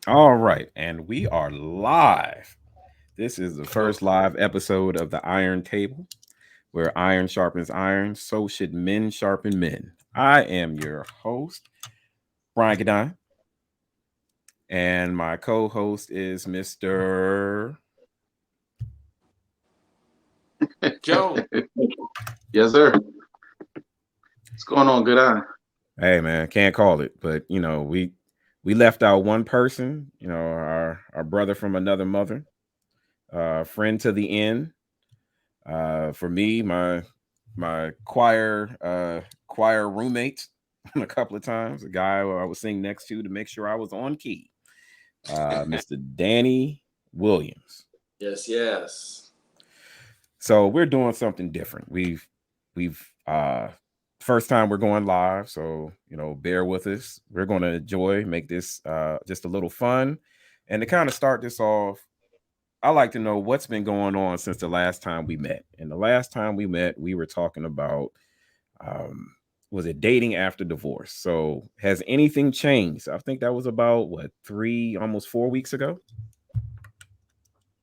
All right, and we are live. This is the Oh, first live episode of the Iron Table, where iron sharpens iron, so should men sharpen men. I am your host, Brian Gadine, and my co host is Mr. Joe. Yes, sir. What's going on, good eye? Hey man, can't call it, but we left out one person, our brother from another mother, friend to the end. For me, my choir roommate a couple of times, a guy who I was singing next to make sure I was on key, Mr. Danny Williams. Yes, yes. So we're doing something different. We've first time we're going live, so bear with us. We're going to enjoy, make this just a little fun, and to kind of start this off, I like to know what's been going on since the last time we met. And the last time we met, we were talking about um, was it dating after divorce? So has anything changed? I think that was about what 3, almost 4 weeks ago.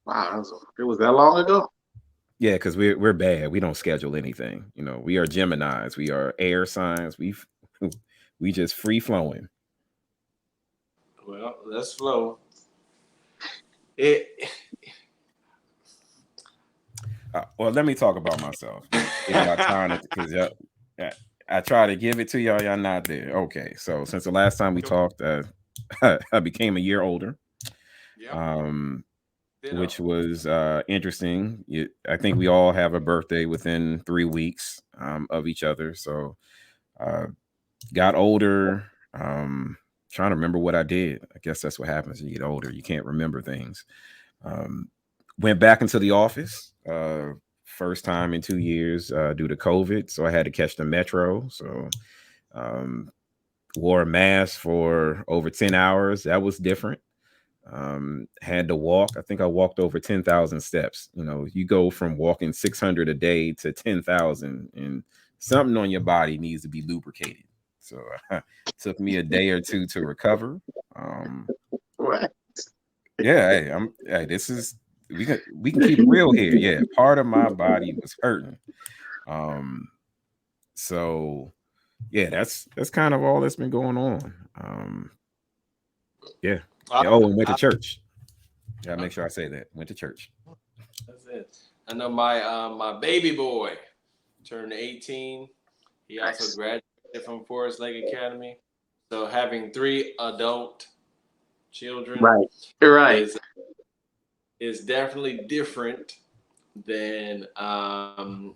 Wow, it was that long ago. Yeah, because we're bad. We don't schedule anything. We are Geminis. We are air signs. We just free flowing. Well, let's flow. It. Well, let me talk about myself. Give y'all time because I try to give it to y'all. Y'all not there. Okay, so since the last time we talked, I became a year older. Yep. Um, Ditto. which was interesting. I think we all have a birthday within 3 weeks of each other. So uh, got older. Trying to remember what I did. I guess that's what happens when you get older. You can't remember things. Um, went back into the office. First time in 2 years due to COVID. So I had to catch the metro. So um, wore a mask for over 10 hours. That was different. Had to walk. I think I walked over 10,000 steps. You go from walking 600 a day to 10,000, and something on your body needs to be lubricated. So it took me a day or two to recover. Um, Right. yeah, hey, this is we can keep it real here. Yeah, part of my body was hurting. Um, so yeah, that's kind of all that's been going on. Yeah. I, Oh, and went to I, church. Gotta make sure okay, I say that. Went to church. that's it. I know my baby boy turned 18. He also Nice. graduated from Forest Lake Academy. So having three adult children Right. You're right. is is definitely different than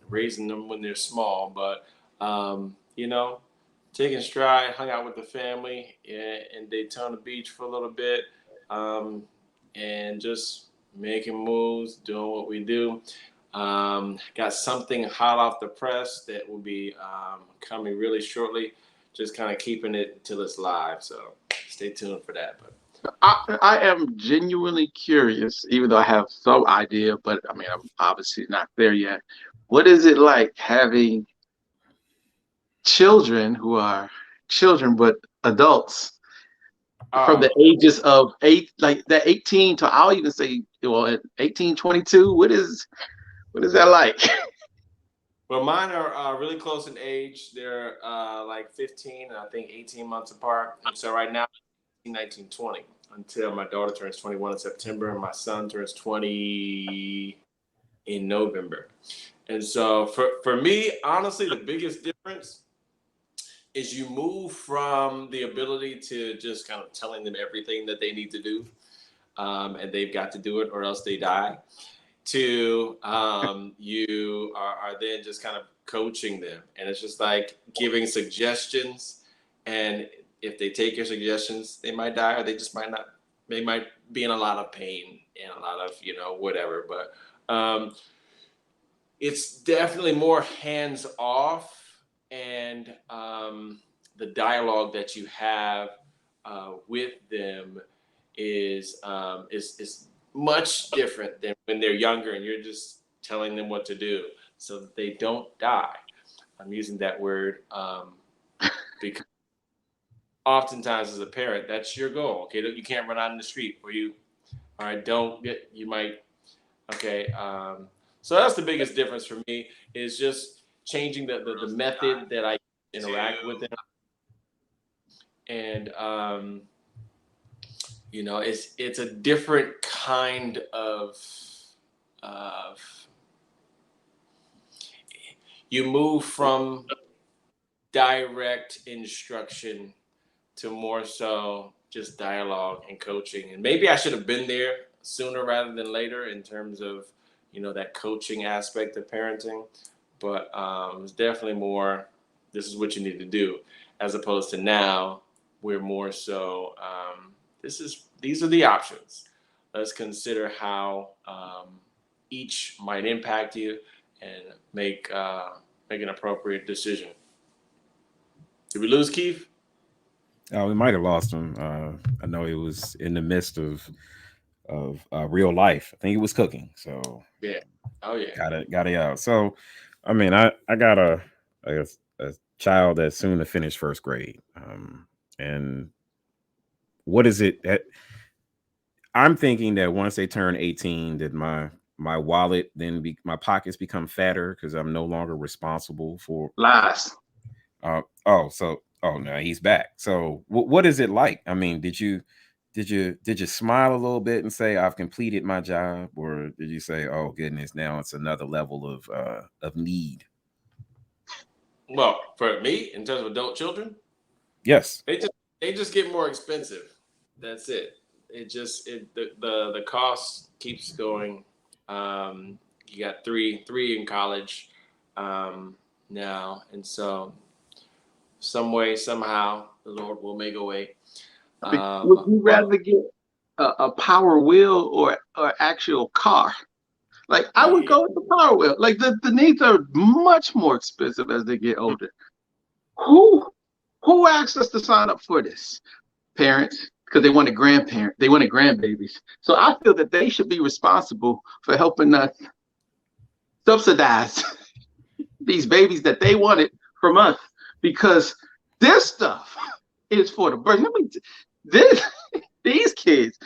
raising them when they're small. But taking stride, hung out with the family in Daytona Beach for a little bit, um, and just making moves, doing what we do. Got something hot off the press that will be coming really shortly. Just kind of keeping it till it's live. So stay tuned for that. But I am genuinely curious, even though I have some idea, but I mean, I'm obviously not there yet. What is it like having children who are children but adults from the oh, ages of eight, like that 18 to I'll even say, well, at 18, 22, what is that like? well, mine are really close in age. They're like 15 and I think 18 months apart. And so right now, 19, 20 until my daughter turns 21 in September and my son turns 20 in November. And so for me, honestly, the biggest difference is you move from the ability to just kind of telling them everything that they need to do, and they've got to do it or else they die, to you are then just kind of coaching them. And it's just like giving suggestions. And if they take your suggestions, they might die or they just might not. They might be in a lot of pain and a lot of, whatever. But it's definitely more hands off, and the dialogue that you have with them is much different than when they're younger and you're just telling them what to do so that they don't die. I'm using that word because oftentimes as a parent, that's your goal. Okay, you can't run out in the street, or you, all right, don't get, you might, okay. So that's the biggest difference for me, is just changing the method that I interact with them. And it's a different kind of you move from direct instruction to more so just dialogue and coaching. And maybe I should have been there sooner rather than later in terms of, that coaching aspect of parenting. But it's definitely more, this is what you need to do, as opposed to now we're more so, these are the options. Let's consider how each might impact you and make an appropriate decision. Did we lose Keith? We might have lost him. I know he was in the midst of real life. I think he was cooking. So yeah, oh yeah, got it out. So, I mean, I got a child that's soon to finish first grade. And what is it that I'm thinking that once they turn 18, that my wallet my pockets become fatter because I'm no longer responsible for Lies. Oh no, he's back. So what is it like? I mean, did you smile a little bit and say I've completed my job, or did you say, oh goodness, now it's another level of need? Well, for me, in terms of adult children, Yes, they just get more expensive. That's it. The cost keeps going. You got three in college now, and so some way, somehow, the Lord will make a way. Would you rather get a power wheel or actual car? Like, I would go with the power wheel. Like, the needs are much more expensive as they get older. Who asked us to sign up for this? Parents, because they wanted grandbabies. So I feel that they should be responsible for helping us subsidize these babies that they wanted from us, because this stuff is for the birth. These kids,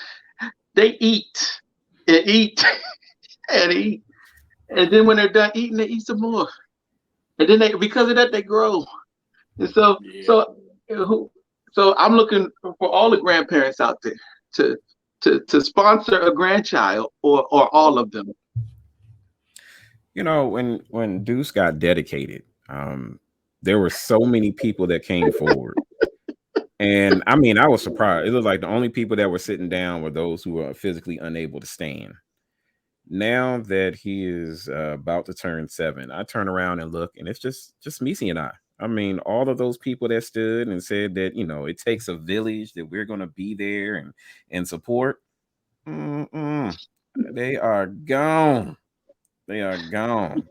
they eat and eat and eat, and then when they're done eating, they eat some more, and then because of that they grow. And so I'm looking for all the grandparents out there to sponsor a grandchild or all of them. When Deuce got dedicated, there were so many people that came forward. And I mean, I was surprised. It looked like the only people that were sitting down were those who were physically unable to stand. Now that he is about to turn 7, I turn around and look, and it's just Missy and I. I mean, all of those people that stood and said that, it takes a village, that we're going to be there and support. They are gone. They are gone.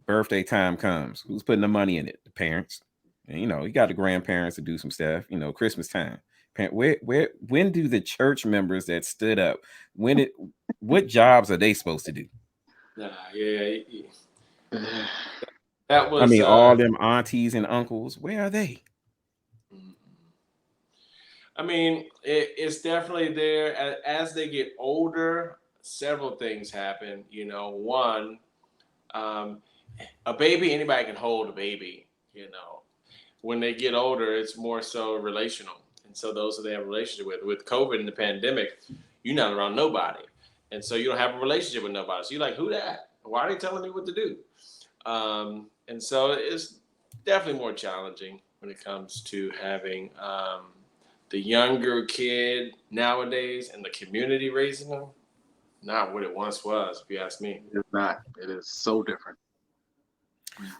Birthday time comes. Who's putting the money in it? The parents. And, you got the grandparents to do some stuff. Christmas time. When do the church members that stood up? What jobs are they supposed to do? That was. I mean, all them aunties and uncles. Where are they? I mean, it's definitely there. As they get older, several things happen. One, a baby, anybody can hold a baby. When they get older, it's more so relational. And so those who they have a relationship with. With COVID and the pandemic, you're not around nobody. And so you don't have a relationship with nobody. So you're like, who that? Why are they telling me what to do? And so it's definitely more challenging when it comes to having the younger kid nowadays and the community raising them. Not what it once was, if you ask me. It's not. It is so different.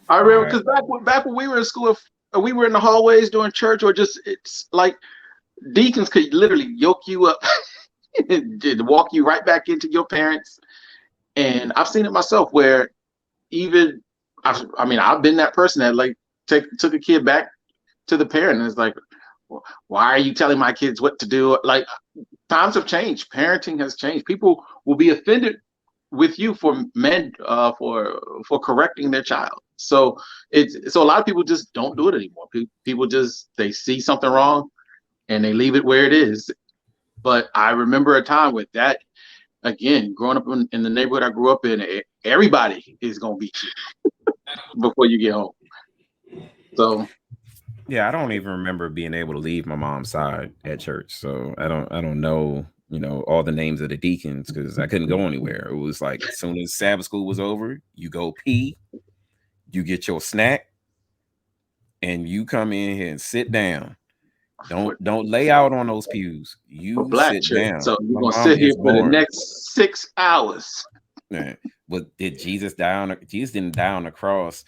I remember because back when we were in school, we were in the hallways doing church, or it's like deacons could literally yoke you up and walk you right back into your parents. And I've seen it myself where even I've been that person that like took a kid back to the parent, and it's like, why are you telling my kids what to do? Like, times have changed. Parenting has changed. People will be offended with you for correcting their child. So so a lot of people just don't do it anymore. People just, they see something wrong and they leave it where it is. But I remember a time with that, again, growing up in the neighborhood I grew up in, everybody is gonna beat you before you get home. So Yeah, I don't even remember being able to leave my mom's side at church. So I don't know, all the names of the deacons because I couldn't go anywhere. It was like as soon as Sabbath school was over, you go pee, you get your snack, and you come in here and sit down. for, Don't lay out on those pews. for You black sit church, down. so you're My gonna mom sit here is for the born. next 6 hours. Man, but did Jesus die on? Jesus didn't die on the cross,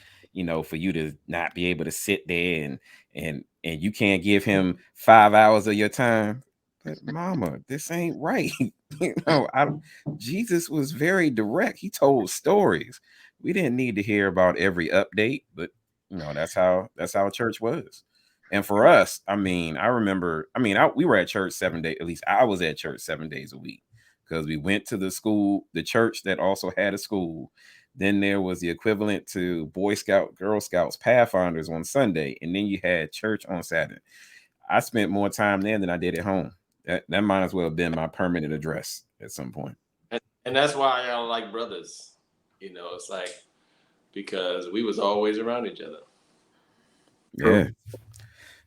for you to not be able to sit there and you can't give him 5 hours of your time. But Mama, this ain't right. you know, I Jesus was very direct. He told stories. We didn't need to hear about every update, but that's how church was. And for us, I remember, we were at church 7 days. At least I was at church 7 days a week because we went to the church that also had a school. Then there was the equivalent to Boy Scout, Girl Scouts, Pathfinders on Sunday, and then you had church on Saturday. I spent more time there than I did at home. That might as well have been my permanent address at some point. And that's why I like brothers. It's like because we was always around each other. Yeah.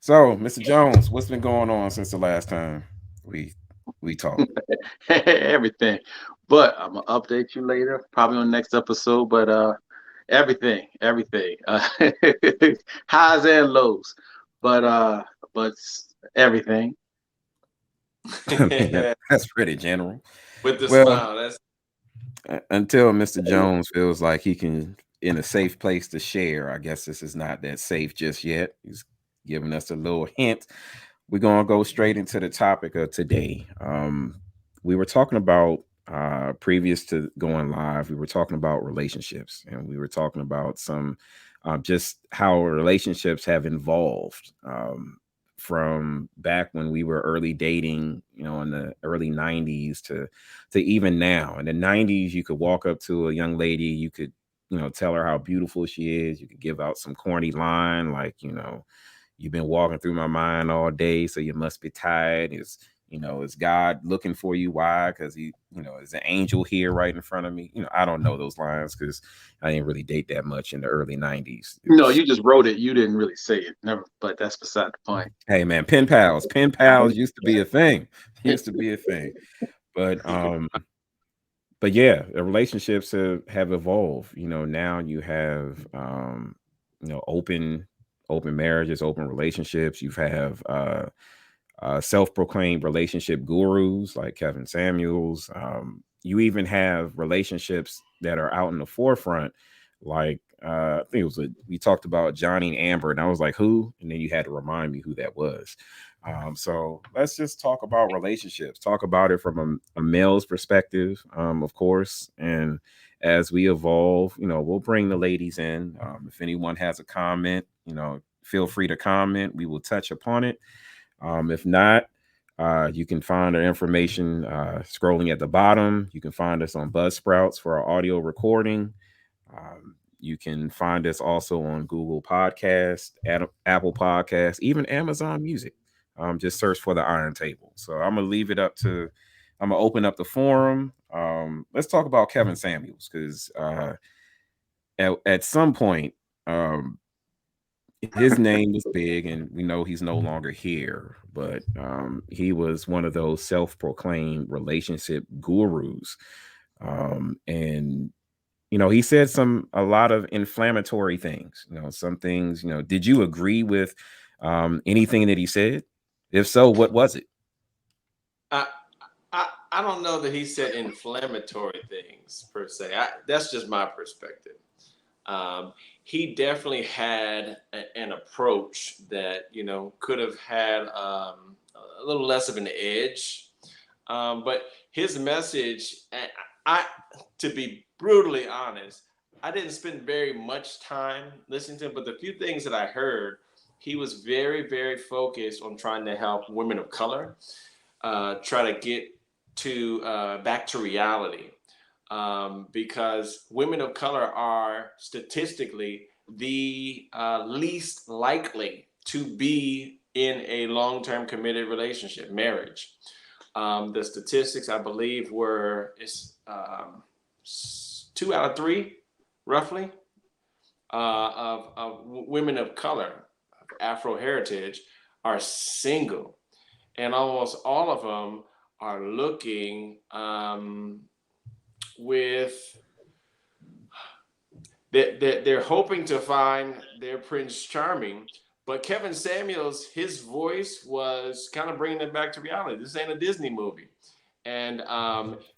So, Mr. Jones, what's been going on since the last time we talked? Everything. But I'm gonna update you later, probably on the next episode. But everything, highs and lows. But everything. That's pretty general. With the Well, smile. That's until Mr. Jones feels like he can in a safe place to share, I guess this is not that safe just yet. He's giving us a little hint. We're gonna go straight into the topic of today. We were talking about previous to going live, we were talking about relationships, and we were talking about some just how relationships have evolved from back when we were early dating, in the early '90s to even now. In the '90s, you could walk up to a young lady, you could tell her how beautiful she is. You could give out some corny line like, you've been walking through my mind all day, so you must be tired. Is God looking for you? Why? Because is an angel here right in front of me? I don't know those lines because I didn't really date that much in the early '90s. No, you just wrote it. You didn't really say it. Never. But that's beside the point. Hey man, pen pals used to be a thing. Used to be a thing. But yeah, the relationships have evolved. Now you have open marriages, open relationships. You have self-proclaimed relationship gurus like Kevin Samuels. You even have relationships that are out in the forefront, like I think it was we talked about Johnny and Amber, and I was like, who? And then you had to remind me who that was. So let's just talk about relationships. Talk about it from a male's perspective, of course. And as we evolve, we'll bring the ladies in. If anyone has a comment, feel free to comment. We will touch upon it. If not, you can find our information scrolling at the bottom. You can find us on Buzzsprouts for our audio recording. You can find us also on Google Podcast, Apple Podcast, even Amazon Music. Just search for the Iron Table. So I'm gonna open up the forum. Let's talk about Kevin Samuels because at some point, his name was big, and we know he's no longer here. But he was one of those self-proclaimed relationship gurus, and he said a lot of inflammatory things. Some things. Did you agree with anything that he said? If so, what was it? I, I don't know that he said inflammatory things per se. That's just my perspective. He definitely had an approach that could have had a little less of an edge, but his message, I to be brutally honest, I didn't spend very much time listening to him, but the few things that I heard, he was very, very focused on trying to help women of color try to get to back to reality, because women of color are statistically the least likely to be in a long-term committed relationship, marriage. The statistics, I believe, were 2 out of 3, roughly, of women of color, of Afro heritage, are single, and almost all of them are looking with they're hoping to find their Prince Charming. But Kevin Samuels, his voice was kind of bringing it back to reality. This ain't a Disney movie. And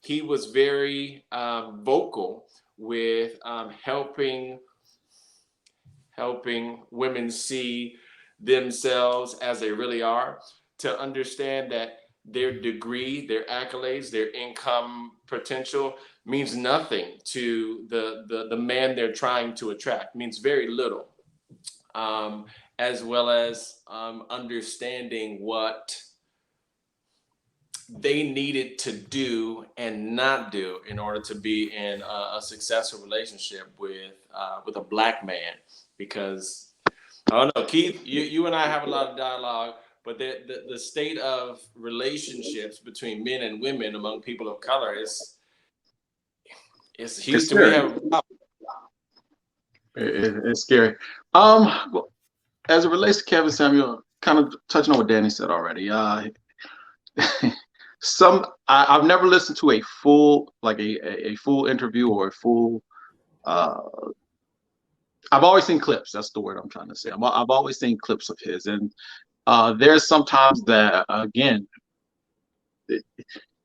he was very vocal with helping women see themselves as they really are, to understand that their degree, their accolades, their income potential means nothing to the man they're trying to attract, means very little. As well as understanding what they needed to do and not do in order to be in a successful relationship with a black man. Because I don't know, Keith, you and I have a lot of dialogue, but the state of relationships between men and women among people of color is Houston. We have a problem. It's scary. Well, as it relates to Kevin Samuel, kind of touching on what Danny said already. I've never listened to a full full interview or a full. I've always seen clips. That's the word I'm trying to say. I've always seen clips of his, and there's sometimes that again,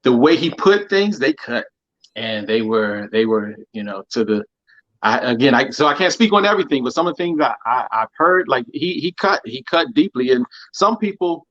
the way he put things, they cut, and they were to the. So I can't speak on everything, but some of the things I've heard, like he cut deeply, and some people.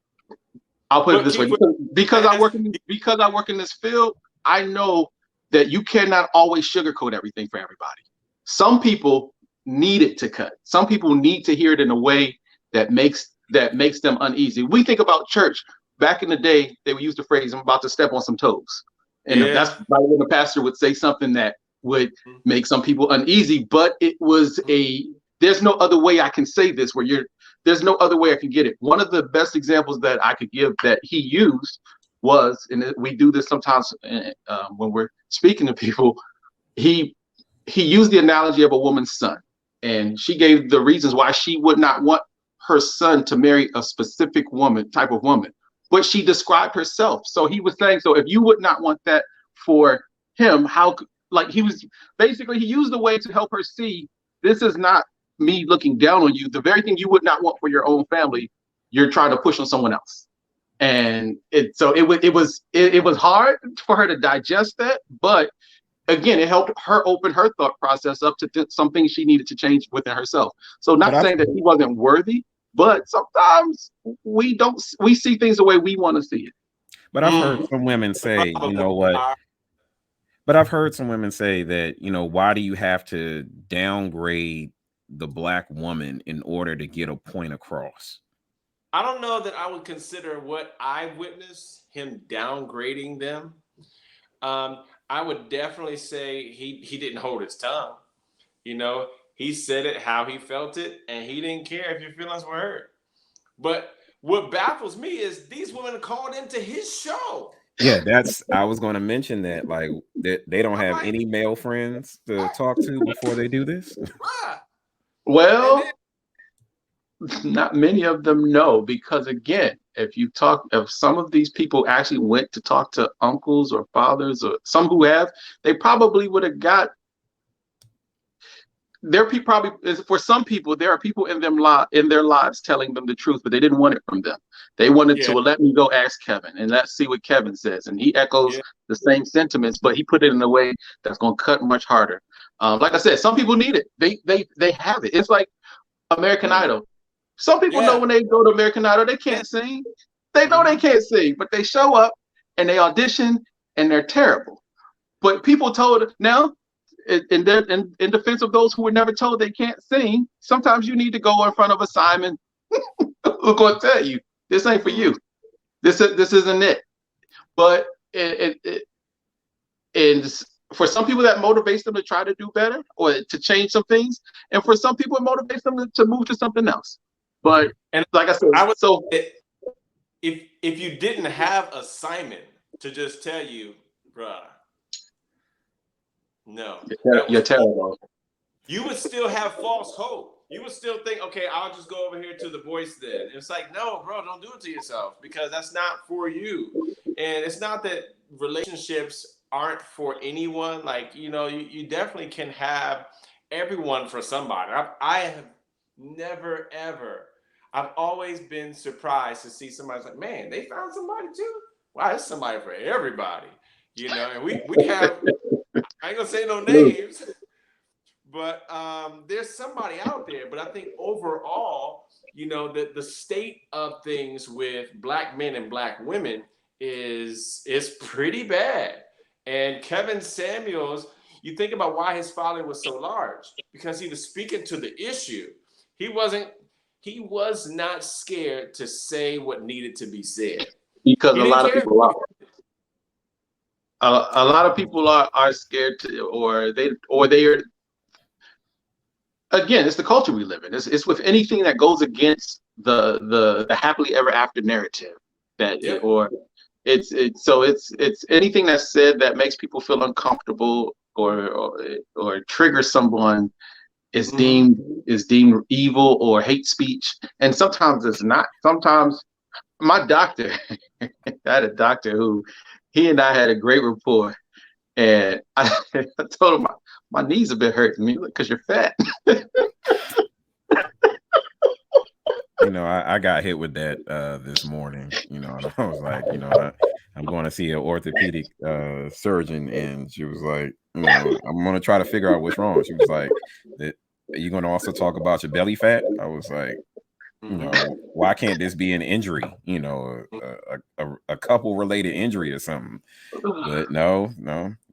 I'll put it this way, because I work in this field, I know that you cannot always sugarcoat everything for everybody. Some people need it to cut. Some people need to hear it in a way that makes them uneasy. We think about church. Back in the day, they would use the phrase, "I'm about to step on some toes," and that's right when the pastor would say something that would make some people uneasy. But it was there's no other way I can say this there's no other way I can get it. One of the best examples that I could give that he used was, and we do this sometimes when we're speaking to people, he used the analogy of a woman's son, and she gave the reasons why she would not want her son to marry a specific type of woman, but she described herself. So he was saying, so if you would not want that for him, he used the way to help her see, this is not me looking down on you. The very thing you would not want for your own family, you're trying to push on someone else. And it was hard for her to digest that, but again, it helped her open her thought process up to some things she needed to change within herself. So not saying that he wasn't worthy, but sometimes we see things the way we want to see it. But I've heard some women say, you know what? But I've heard some women say that, why do you have to downgrade the black woman in order to get a point across? I don't know that I would consider what I witnessed him downgrading them. I would definitely say he didn't hold his tongue. He said it how he felt it, and he didn't care if your feelings were hurt. But what baffles me is these women called into his show. Yeah, I was going to mention that, like, they don't have any male friends to talk to before they do this. Well, not many of them know, because again, if some of these people actually went to talk to uncles or fathers, or some who have, they probably would have got. For some people, there are people in their lives telling them the truth, but they didn't want it from them. They wanted to, let me go ask Kevin and let's see what Kevin says. And he echoes the same sentiments, but he put it in a way that's going to cut much harder. Like I said, some people need it. They have it. It's like American Idol. Some people know when they go to American Idol, they can't sing. They know they can't sing, but they show up and they audition and they're terrible. But people told now, in defense of those who were never told they can't sing, sometimes you need to go in front of a Simon who's going to tell you, this ain't for you. This isn't it. But for some people that motivates them to try to do better or to change some things, and for some people it motivates them to move to something else. But And like I said, I would so if you didn't have a Simon to just tell you, bruh, no, you're terrible. you would still have false hope. You would still think, okay, I'll just go over here to the voice then. It's like, no, bro, don't do it to yourself, because that's not for you. And it's not that relationships aren't for anyone. Like, you definitely can have everyone for somebody. I have never, ever, I've always been surprised to see somebody's like, man, they found somebody too? Wow, there's somebody for everybody. And we have, I ain't gonna say no names, but there's somebody out there. But I think overall, the state of things with Black men and Black women is pretty bad. And Kevin Samuels, you think about why his following was so large, because he was speaking to the issue. He was not scared to say what needed to be said. Because He a didn't lot of care. people are. A lot of people are scared to, or they are. Again, it's the culture we live in. It's with anything that goes against the happily ever after narrative, Yep. or it's anything that's said that makes people feel uncomfortable or triggers someone is deemed evil or hate speech. And sometimes it's not. Sometimes my doctor, I had a doctor who, he and I had a great rapport, and I told him my knees have been hurting me because you're fat. I got hit with that this morning, and I was like, I'm going to see an orthopedic surgeon, and she was like, I'm going to try to figure out what's wrong. She was like, are you going to also talk about your belly fat? I was like, why can't this be an injury, a couple related injury or something? But no,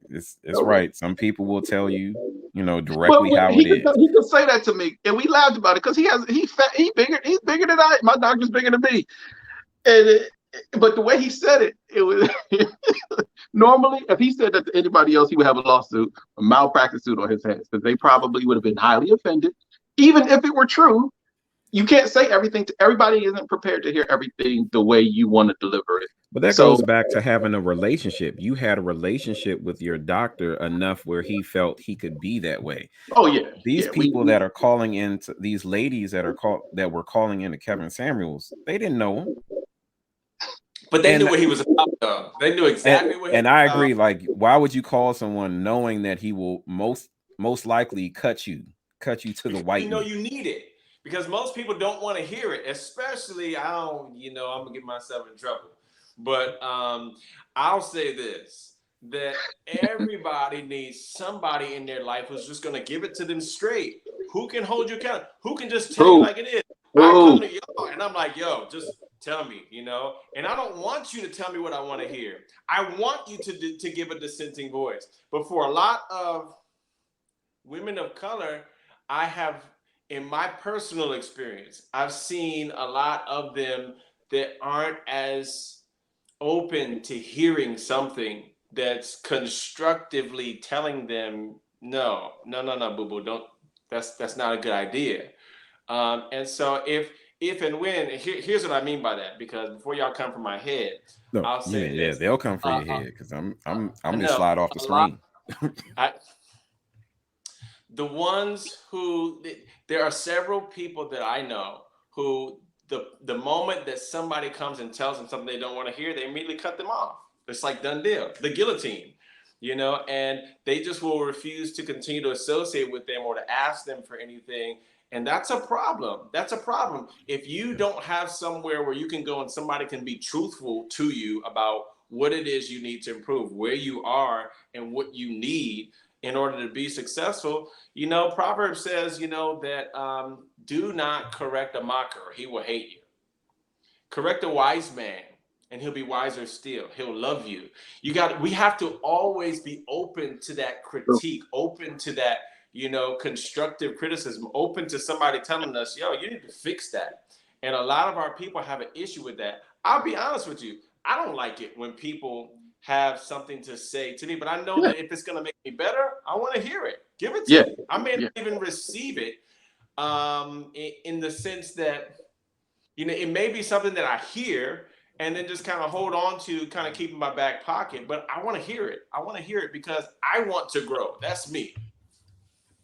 it's right. Some people will tell you, directly how it is. He could say that to me, and we laughed about it because he's fat, he's bigger than I. My doctor's bigger than me, but the way he said it, it was normally if he said that to anybody else, he would have a lawsuit, a malpractice suit on his hands, because they probably would have been highly offended, even if it were true. You can't say everything to everybody. Isn't prepared to hear everything the way you want to deliver it. But that goes back to having a relationship. You had a relationship with your doctor enough where he felt he could be that way. Oh yeah. These people that are calling into, these ladies that were calling into Kevin Samuels, they didn't know him. But they knew what he was about, though. They knew exactly what he was about. And I agree. Like, why would you call someone knowing that he will most likely cut you to the white meat? You need it. Because most people don't want to hear it, especially I'm gonna get myself in trouble. But I'll say this, that everybody needs somebody in their life who's just gonna give it to them straight. Who can hold you accountable? Who can just tell you like it is? I come to y'all and I'm like, yo, just tell me, and I don't want you to tell me what I want to hear. I want you to give a dissenting voice. But for a lot of women of color, in my personal experience, I've seen a lot of them that aren't as open to hearing something that's constructively telling them, no, boo-boo, don't. That's not a good idea. And so if and when, here's what I mean by that, because before y'all come from my head, I'll say this. They'll come for your head, because I'm gonna slide off the screen. The ones who, there are several people that I know who the moment that somebody comes and tells them something they don't want to hear, they immediately cut them off. It's like done deal, the guillotine, and they just will refuse to continue to associate with them or to ask them for anything. And that's a problem. That's a problem. If you don't have somewhere where you can go and somebody can be truthful to you about what it is you need to improve, where you are and what you need in order to be successful. Proverbs says, that do not correct a mocker, or he will hate you. Correct a wise man, and he'll be wiser still. He'll love you. We have to always be open to that critique, open to that, constructive criticism, open to somebody telling us, yo, you need to fix that. And a lot of our people have an issue with that. I'll be honest with you. I don't like it when people have something to say to me. But I know Yeah. that if it's going to make me better, I want to hear it. Give it to Yeah. me. I may Yeah. not even receive it in the sense that, it may be something that I hear and then just kind of hold on to, kind of keep in my back pocket. But I want to hear it. I want to hear it because I want to grow. That's me.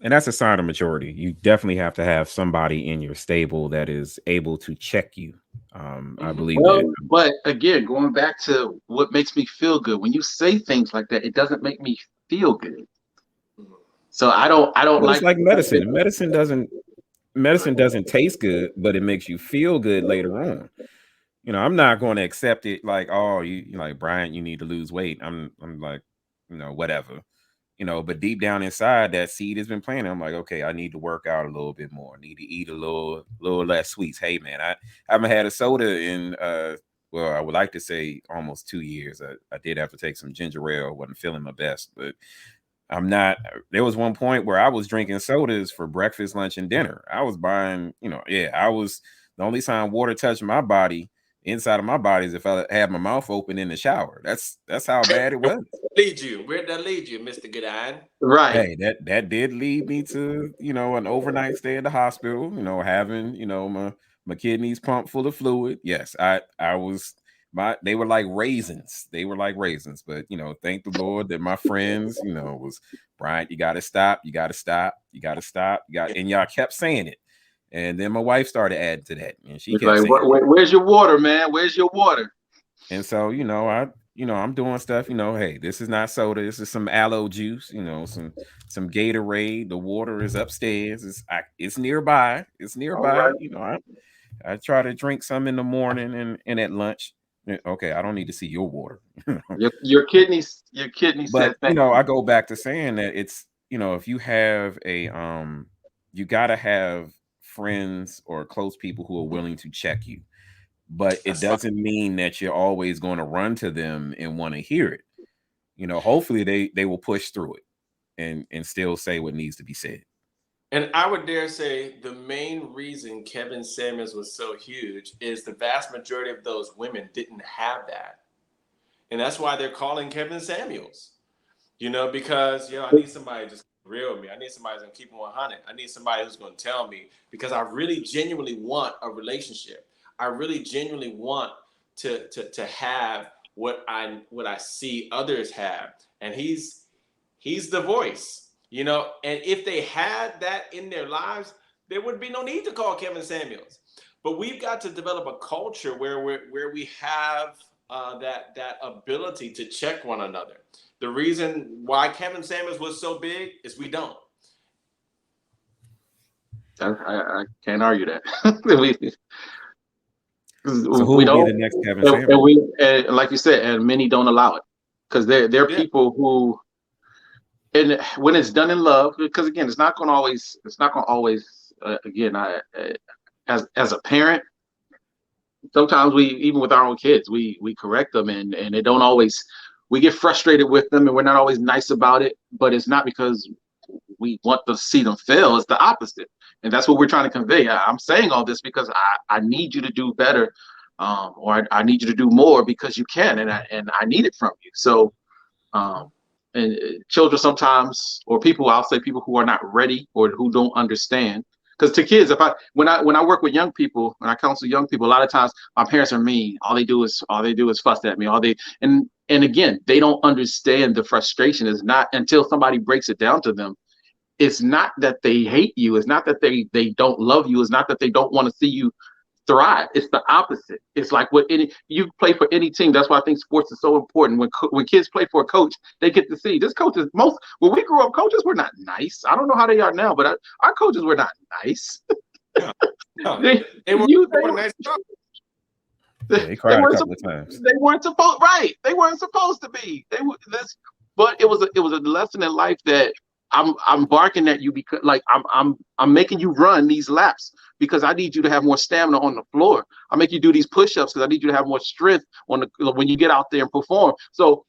And that's a sign of maturity. You definitely have to have somebody in your stable that is able to check you. I believe that. Well, but again, going back to what makes me feel good, when you say things like that, it doesn't make me feel good. Mhm. So I don't But it's like. like medicine. Medicine doesn't taste good, but it makes you feel good later on. I'm not going to accept it like, oh, you like, Brian, you need to lose weight. I'm like, whatever. But deep down inside, that seed has been planted. I'm like, okay, I need to work out a little bit more. I need to eat a little less sweets. Hey man, I haven't had a soda in well, I would like to say almost 2 years. I did have to take some ginger ale. Wasn't feeling my best, but I'm not. There was one point where I was drinking sodas for breakfast, lunch, and dinner. I was buying, yeah, I was the only time water touched my body, inside of my body, is if I had my mouth open in the shower. That's how bad it was. Lead you? Where'd that lead you, Mr. Goodine? Right. Hey, that did lead me to, an overnight stay in the hospital, having, my kidneys pumped full of fluid. Yes, I was they were like raisins. They were like raisins. But thank the Lord that my friends, was, Brian, you gotta stop, you gotta stop, you gotta stop. And y'all kept saying it. And then my wife started adding to that, and she It's kept like, saying it. where's your water, man? Where's your water? And so, I'm doing stuff, hey, this is not soda, this is some aloe juice, some Gatorade. The water is upstairs. It's nearby. It's All nearby. right. I try to drink some in the morning and at lunch. Okay, I don't need to see your water. Your kidney said But, thank I you. go back to saying that it's, if you have you got to have friends or close people who are willing to check you, but it That's fine. doesn't mean that you're always going to run to them and want to hear it. Hopefully they will push through it and still say what needs to be said. And I would dare say the main reason Kevin Samuels was so huge is the vast majority of those women didn't have that. And that's why they're calling Kevin Samuels. Because I need somebody to just real with me. I need somebody who's gonna keep it 100. I need somebody who's gonna tell me because I really genuinely want a relationship. I really genuinely want to have what I see others have. And he's the voice. And if they had that in their lives, there would be no need to call Kevin Samuels. But we've got to develop a culture where we have that ability to check one another. The reason why Kevin Samuels was so big is we don't. I can't argue that. So who we will be don't, the next Kevin and Samuels? and like you said, and many don't allow it because there are Yeah. people who, and when it's done in love, because again, it's not going to always. Again, as a parent, sometimes we, even with our own kids, we correct them, and they don't always. We get frustrated with them, and we're not always nice about it. But it's not because we want to see them fail. It's the opposite, and that's what we're trying to convey. I'm saying all this because I need you to do better, or I need you to do more because you can, and I need it from you. So, um, and children sometimes, or people, I'll say people who are not ready or who don't understand. Because to kids, when I work with young people, when I counsel young people, a lot of times my parents are mean. All they do is fuss at me. And again, they don't understand the frustration. Is not until somebody breaks it down to them. It's not that they hate you. It's not that they don't love you. It's not that they don't want to see you thrive. It's the opposite. It's like what any you play for any team. That's why I think sports is so important. When kids play for a coach, they get to see this coach is most. When we grew up, coaches were not nice. I don't know how they are now, but our coaches were not nice. Yeah. No, they they were you they they were were nice. Yeah, he they cried a weren't couple of times. they weren't supposed right. They weren't supposed to be. They were this, but it was a lesson in life that I'm barking at you because like I'm making you run these laps because I need you to have more stamina on the floor. I make you do these push-ups because I need you to have more strength on the when you get out there and perform. So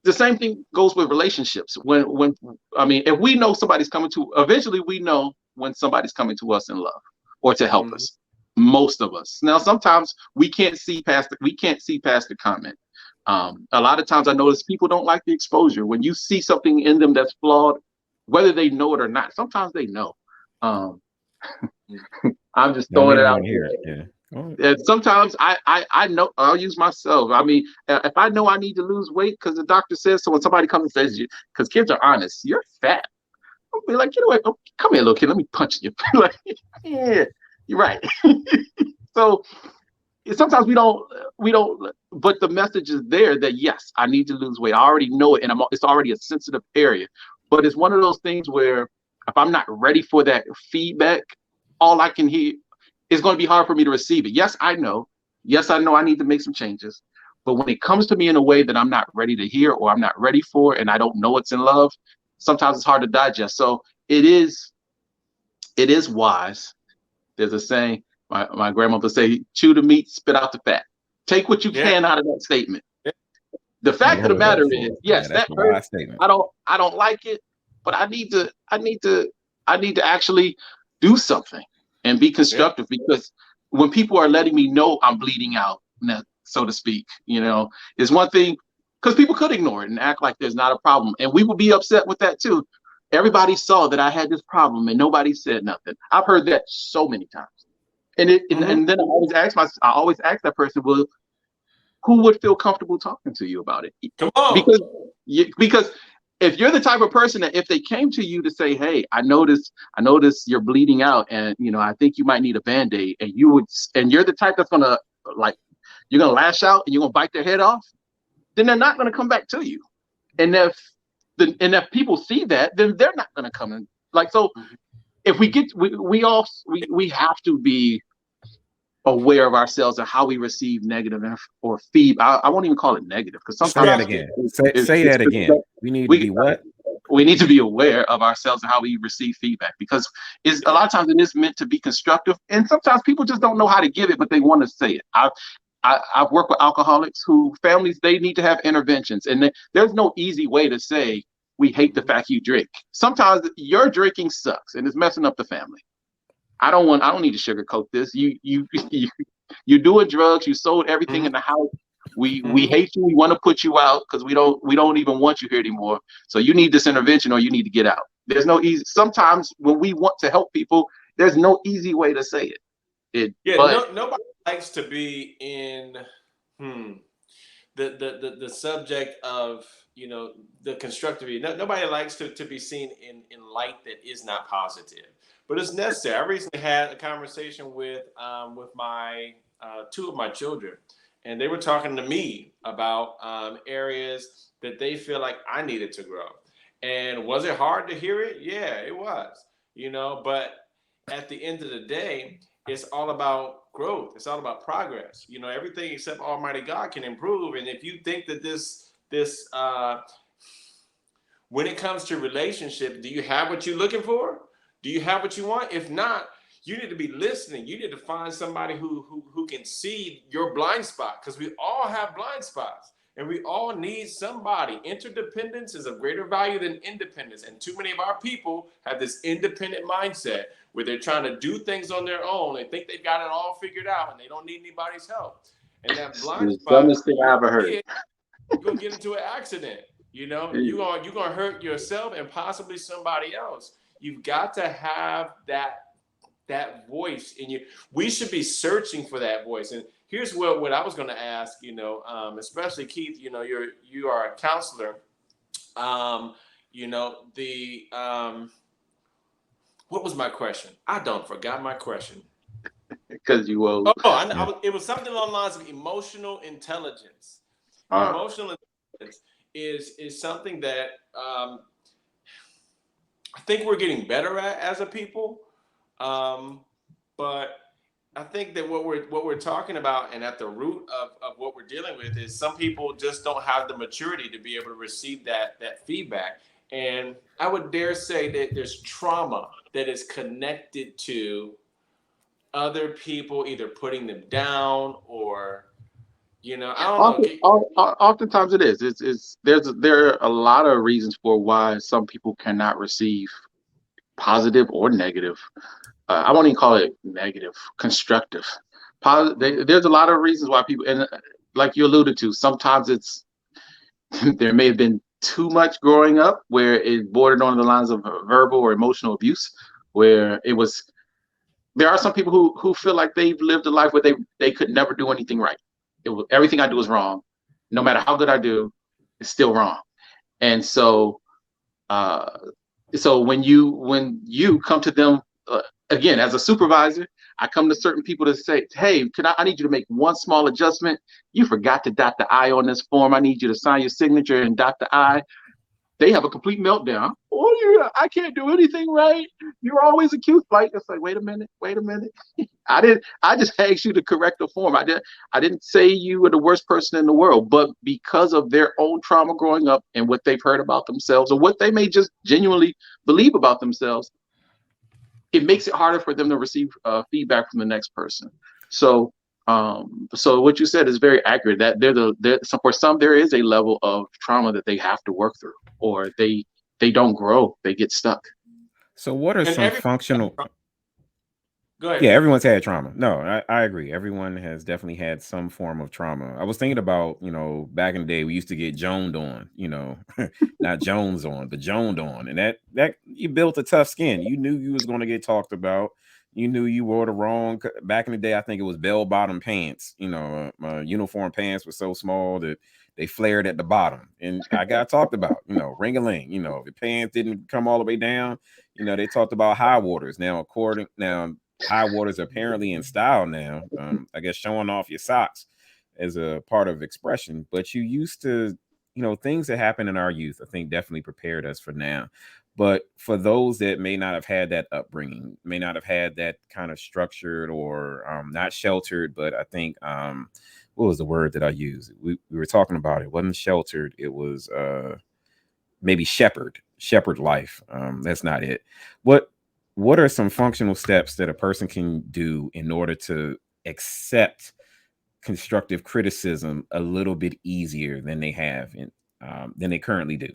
the same thing goes with relationships. When I mean, if we know somebody's coming to, eventually we know when somebody's coming to us in love or to help Mhm. us. Most of us. Now, sometimes we can't see past the comment, A lot of times I notice people don't like the exposure. When you see something in them that's flawed, whether they know it or not, sometimes they know. Um, I'm just No, throwing it maybe out want to hear it. Yeah. Oh, there. And sometimes I know, I'll use myself. I mean, if I know I need to lose weight because the doctor says so, when somebody comes and says, because kids are honest, you're fat. I'll be like, you know what? Oh, come here, little kid. Let me punch you. Like, yeah, you're right. So sometimes we don't, but the message is there that yes, I need to lose weight. I already know it, and it's already a sensitive area. But it's one of those things where if I'm not ready for that feedback, all I can hear is going to be hard for me to receive it. Yes, I know I need to make some changes, but when it comes to me in a way that I'm not ready to hear or I'm not ready for, and I don't know it's in love, sometimes it's hard to digest. So it is wise. There's a saying my grandmother say, chew the meat, spit out the fat. Take what you Yeah. can out of that statement. Yeah. The fact of the love that. matter is, Yeah, yes, that's that a hurts. wise statement. I don't like it, but I need to actually do something and be Yeah. constructive, because when people are letting me know I'm bleeding out, so to speak, is one thing, because people could ignore it and act like there's not a problem. And we will be upset with that too. Everybody saw that I had this problem and nobody said nothing. I've heard that so many times. And then I always ask that person, well, who would feel comfortable talking to you about it? Come on. Because if you're the type of person that if they came to you to say, hey, I noticed you're bleeding out, and I think you might need a Band-Aid, and you're the type that's gonna, like, you're gonna lash out and you're gonna bite their head off, then they're not gonna come back to you. And if people see that, then they're not gonna come in. Like, so if we have to be aware of ourselves and how we receive negative or feedback. I won't even call it negative, because Say that sometimes again. Say that again. We need to be what? we need to be aware of ourselves and how we receive feedback, because it's a lot of times it is meant to be constructive, and sometimes people just don't know how to give it, but they want to say it. I've worked with alcoholics who families, they need to have interventions, and there's no easy way to say we hate the fact you drink. Sometimes your drinking sucks and it's messing up the family. I don't need to sugarcoat this. You're doing drugs. You sold everything in the house. We hate you. We want to put you out because we don't even want you here anymore. So you need this intervention or you need to get out. There's no easy. Sometimes when we want to help people, there's no easy way to say it. Nobody likes to be in the subject of the constructive. Nobody likes to be seen in light that is not positive, but it's necessary. I recently had a conversation with my two of my children, and they were talking to me about areas that they feel like I needed to grow. And was it hard to hear it? Yeah, it was. But at the end of the day, it's all about growth. It's all about progress. Everything except Almighty God can improve. And if you think that this when it comes to relationship, do you have what you're looking for? Do you have what you want? If not, you need to be listening. You need to find somebody who can see your blind spot, because we all have blind spots. And we all need somebody. Interdependence is of greater value than independence. And too many of our people have this independent mindset where they're trying to do things on their own. They think they've got it all figured out and they don't need anybody's help. And that blind spot, the dumbest thing I ever heard. You're going to get into an accident. You're going to hurt yourself and possibly somebody else. You've got to have that voice in you. We should be searching for that voice. And here's what I was going to ask, especially Keith, you are a counselor. What was my question? I don't forgot my question. Because you will. It was something along the lines of emotional intelligence. Emotional intelligence is something that I think we're getting better at as a people. But I think that what we're talking about, and at the root of what we're dealing with, is some people just don't have the maturity to be able to receive that feedback. And I would dare say that there's trauma that is connected to other people either putting them down or, I don't know. Oftentimes it is. There are a lot of reasons for why some people cannot receive positive or negative. I won't even call it negative, constructive. There's a lot of reasons why people, and like you alluded to, sometimes it's there may have been too much growing up where it bordered on the lines of verbal or emotional abuse, where it was. There are some people who feel like they've lived a life where they could never do anything right. Everything I do is wrong. No matter how good I do, it's still wrong. And uh, so when you come to them, again, as a supervisor, I come to certain people to say, hey, I need you to make one small adjustment. You forgot to dot the I on this form. I need you to sign your signature and dot the I. They have a complete meltdown. Oh, yeah, I can't do anything right. You're always accused. Like, it's like, wait a minute. I just asked you to correct the form. I didn't say you were the worst person in the world, but because of their own trauma growing up and what they've heard about themselves, or what they may just genuinely believe about themselves, it makes it harder for them to receive feedback from the next person. So so what you said is very accurate, that so for some there is a level of trauma that they have to work through, or they don't grow, they get stuck. So what are some functional? Go ahead. Yeah, everyone's had trauma. No, I agree. Everyone has definitely had some form of trauma. I was thinking about, back in the day, we used to get joned on, not Jones on, but joned on. And that you built a tough skin. You knew you was going to get talked about. You knew you wore the wrong. Back in the day, I think it was bell bottom pants. My uniform pants were so small that they flared at the bottom. And I got talked about, ring-a-ling. If your pants didn't come all the way down, they talked about high waters. Now, high waters apparently in style now. I guess showing off your socks as a part of expression. But you used to, things that happened in our youth, I think definitely prepared us for now. But for those that may not have had that upbringing, may not have had that kind of structured or not sheltered, but I think what was the word that I used? We were talking about it. Wasn't sheltered. It was maybe shepherd life. That's not it. What are some functional steps that a person can do in order to accept constructive criticism a little bit easier than they have than they currently do?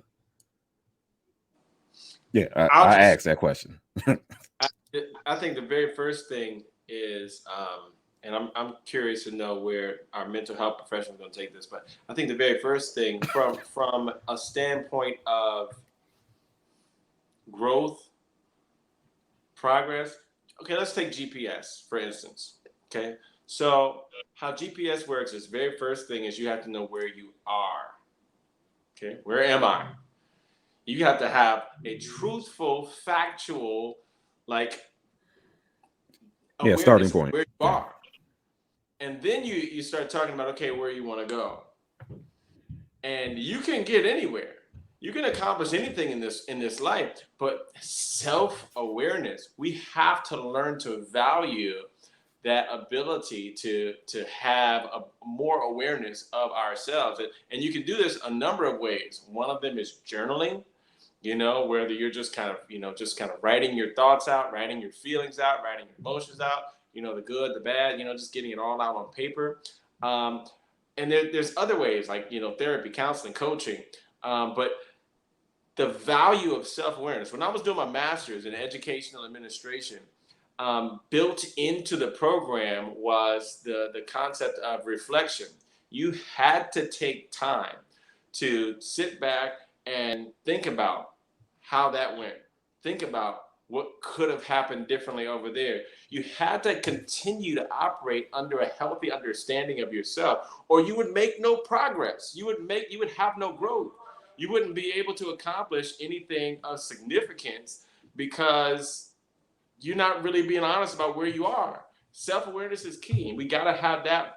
Yeah, I asked that question. I think the very first thing is, and I'm curious to know where our mental health professional is going to take this, but I think the very first thing from a standpoint of growth, progress. Okay, let's take GPS, for instance. Okay, so how GPS works is very first thing is you have to know where you are. Okay, where am I? You have to have a truthful, factual, like starting point. Where you are. And then you start talking about, okay, where you want to go. And you can get anywhere. You can accomplish anything in this life, but self-awareness, we have to learn to value that ability to have a more awareness of ourselves. And you can do this a number of ways. One of them is journaling, whether you're just kind of writing your thoughts out, writing your feelings out, writing your emotions out, the good, the bad, just getting it all out on paper. And there's other ways like, therapy, counseling, coaching. But the value of self-awareness, when I was doing my master's in educational administration, built into the program was the concept of reflection. You had to take time to sit back and think about how that went. Think about what could have happened differently over there. You had to continue to operate under a healthy understanding of yourself, or you would make no progress. You would have no growth. You wouldn't be able to accomplish anything of significance because you're not really being honest about where you are. Self-awareness is key, and we got to have that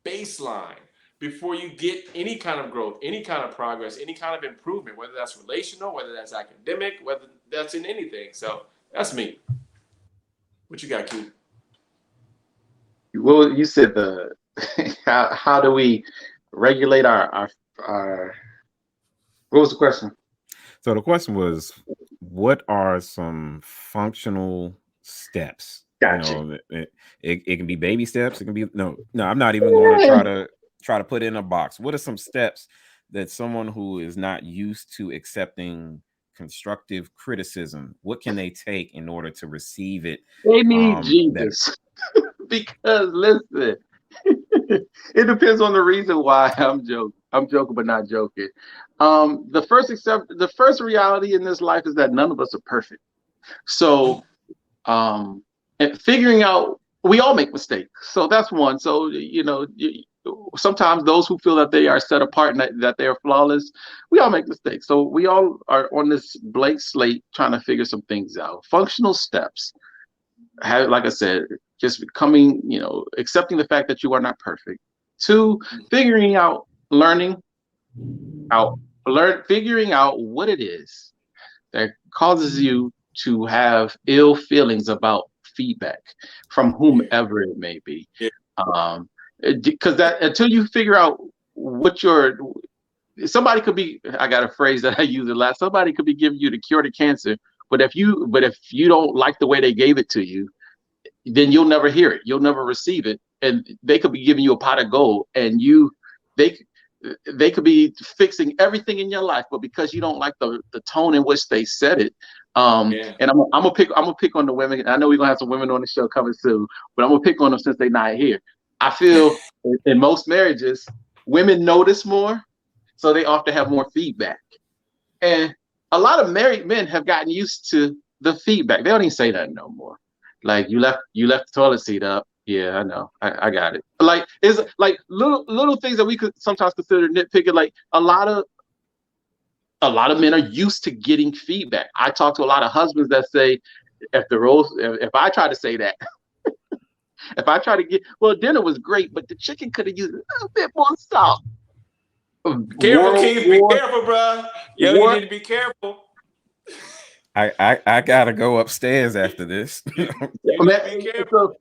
baseline before you get any kind of growth, any kind of progress, any kind of improvement, whether that's relational, whether that's academic, whether that's in anything. So that's me. What you got, Q? Well, you said how do we regulate our what was the question? So the question was, what are some functional steps? Gotcha. It can be baby steps. It can be no. I'm not even going to try to put it in a box. What are some steps that someone who is not used to accepting constructive criticism, what can they take in order to receive it? They need Jesus. Because listen, It depends on the reason why. I'm joking. I'm joking, but not joking. The first reality in this life is that none of us are perfect. So, and figuring out, we all make mistakes. So that's one. So, sometimes those who feel that they are set apart and that they are flawless, we all make mistakes. So we all are on this blank slate trying to figure some things out. Functional steps. Like I said, just becoming, accepting the fact that you are not perfect. Two, figuring out, figuring out what it is that causes you to have ill feelings about feedback from whomever it may be. Because that, until you figure out somebody could be, I got a phrase that I used a lot. Somebody could be giving you the cure to cancer, but if you don't like the way they gave it to you, then you'll never hear it. You'll never receive it. And they could be giving you a pot of gold, and they could be fixing everything in your life, but because you don't like the tone in which they said it, and I'm gonna pick on the women. I know we're gonna have some women on the show coming soon, but I'm gonna pick on them since they're not here. I feel in most marriages, women notice more, so they often have more feedback. And a lot of married men have gotten used to the feedback. They don't even say that no more. Like, you left the toilet seat up. Yeah, I know. I got it. Like, it's like little things that we could sometimes consider nitpicking. Like, a lot of men are used to getting feedback. I talk to a lot of husbands that say, if I try to say that, if I try to dinner was great, but the chicken could have used a little bit more salt. Careful, Keith. Be careful, bro. You need to be careful. I gotta go upstairs after this. You need to be careful.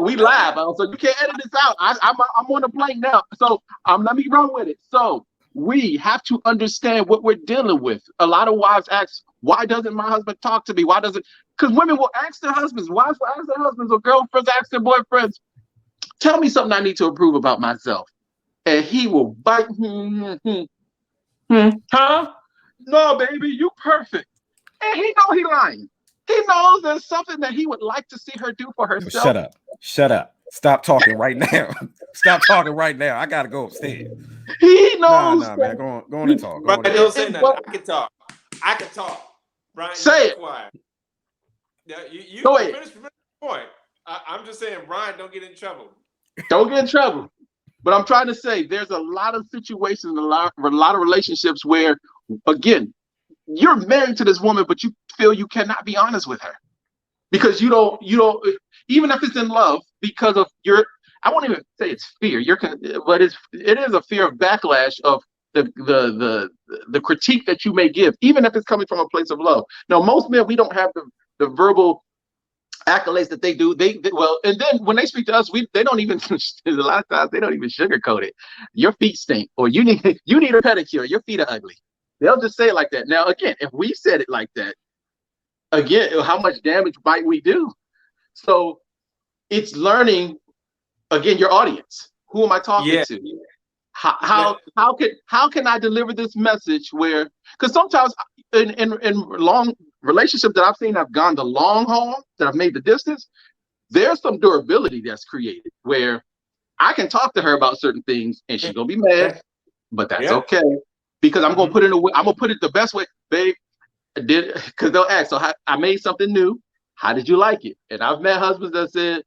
We live, so you can't edit this out. I'm on a blank now. So let me run with it. So we have to understand what we're dealing with. A lot of wives ask, why doesn't my husband talk to me? Why doesn't? Because women will ask their husbands, wives will ask their husbands, or girlfriends ask their boyfriends, tell me something I need to improve about myself. And he will bite, huh? No, baby, you perfect. And he knows he's lying. He knows there's something that he would like to see her do for herself. Shut up. Stop talking right now. Stop talking right now. I gotta go upstairs. He knows. Nah, man. Go on and talk. Brian, don't say nothing. I can talk. Brian, say it. Quiet. Yeah, you go ahead. Finish the point. I'm just saying, Brian, don't get in trouble. Don't get in trouble. But I'm trying to say, there's a lot of situations, a lot of relationships where, again, you're married to this woman, but you feel you cannot be honest with her because you don't, even if it's in love, because of I won't even say it's fear. But it is a fear of backlash of the critique that you may give, even if it's coming from a place of love. Now, most men, we don't have the verbal accolades that they do. And then when they speak to us, they don't even. A lot of times they don't even sugarcoat it. Your feet stink, or you need a pedicure. Your feet are ugly. They'll just say it like that. Now, again, if we said it like that, again, how much damage might we do? So it's learning, again, your audience. Who am I talking to? How can I deliver this message where, because sometimes in long relationships that I've seen have gone the long haul, that have made the distance, there's some durability that's created where I can talk to her about certain things and she's gonna be mad, but that's okay. Because I'm gonna put it the best way, babe. Because they'll ask, so I made something new. How did you like it? And I've met husbands that said,